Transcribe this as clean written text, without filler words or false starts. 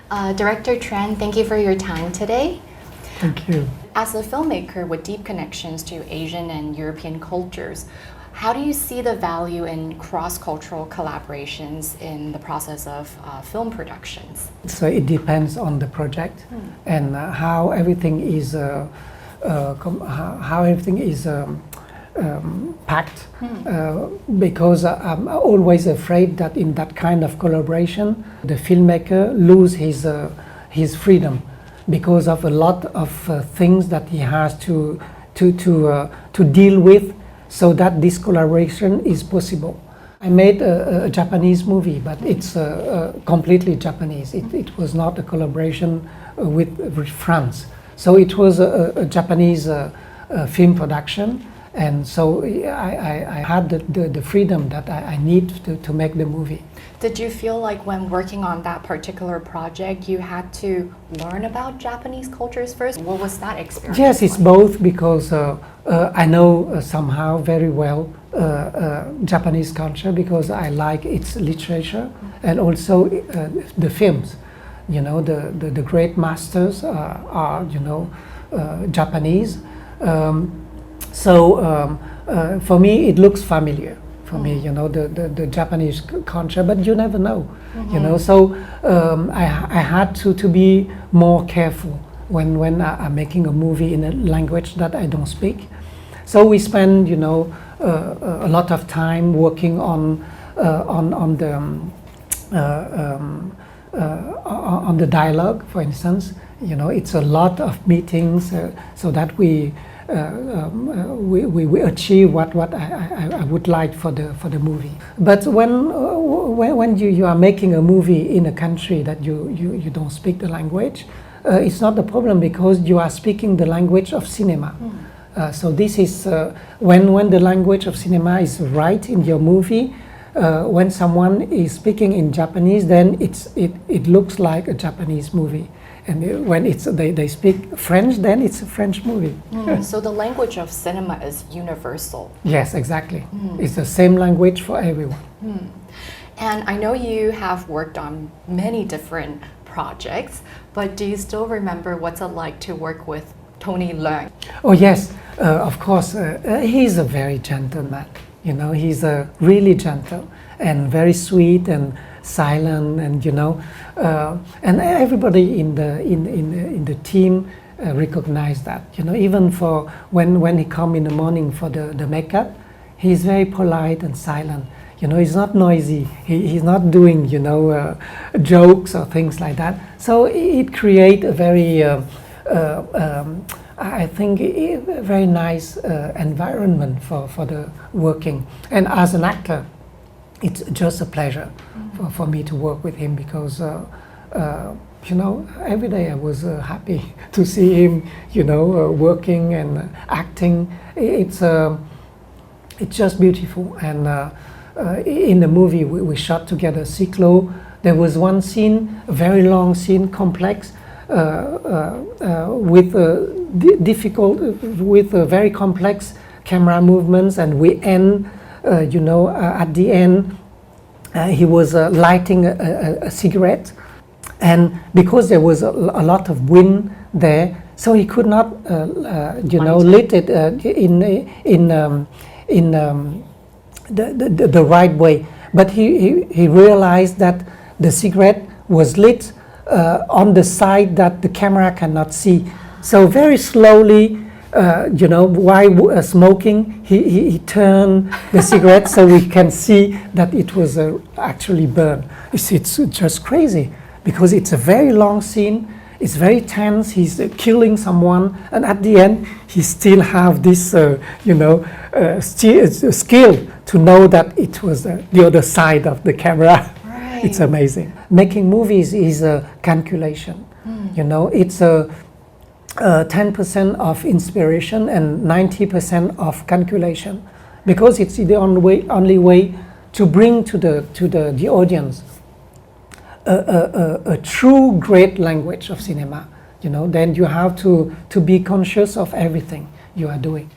Director Tran, thank you for your time today. Thank you. As a filmmaker with deep connections to Asian and European cultures, how do you see the value in cross-cultural collaborations in the process of film productions? So it depends on the project and how everything is packed. Because I'm always afraid that in that kind of collaboration, the filmmaker loses his freedom because of a lot of things that he has to deal with, so that this collaboration is possible. I made a Japanese movie, but it's completely Japanese. It was not a collaboration with France. So it was a Japanese film production, and so I had the freedom that I need to make the movie. Did you feel like when working on that particular project, you had to learn about Japanese cultures first? What was that experience? Yes, it's both, because I know somehow very well Japanese culture, because I like its literature and also the films. You know, the great masters are Japanese. For me, it looks familiar. For me, you know, the Japanese culture, but you never know, you know. So I had to be more careful when I'm making a movie in a language that I don't speak. So we spend, you know, a lot of time working on the dialogue, for instance. You know, it's a lot of meetings so that we achieve what I would like for the movie. But when you are making a movie in a country that you don't speak the language, it's not the problem, because you are speaking the language of cinema. So this is when the language of cinema is right in your movie. When someone is speaking in Japanese, then it looks like a Japanese movie. And when they speak French, then it's a French movie. So the language of cinema is universal. Yes, exactly. It's the same language for everyone. And I know you have worked on many different projects, but do you still remember what's it like to work with Tony Leung? Oh yes, of course. He's a very gentle man. You know, he's really gentle and very sweet and silent, and you know, and everybody in the team recognize that. You know, even for when he come in the morning for the makeup, he's very polite and silent. You know, he's not noisy. He's not doing, you know, jokes or things like that. So it creates a very I think a very nice environment for the working. And as an actor, it's just a pleasure for me to work with him, because you know, every day I was happy to see him, you know, working and acting. It's just beautiful. And in the movie we shot together Cyclo. There was one scene, a very long scene, complex, with very complex camera movements, and we end, you know, at the end, he was lighting a cigarette, and because there was a lot of wind there, so he could not, you know, lit it in the right way. But he realized that the cigarette was lit on the side that the camera cannot see. So very slowly, you know, while smoking, he turned the cigarette so we can see that it was actually burned. It's just crazy, because it's a very long scene. It's very tense. He's killing someone, and at the end, he still have this, you know, skill to know that it was the other side of the camera. Right. It's amazing. Making movies is a calculation. You know, it's a 10% of inspiration and 90% of calculation, because it's the only way to bring to the audience a true great language of cinema. You know, then you have to be conscious of everything you are doing.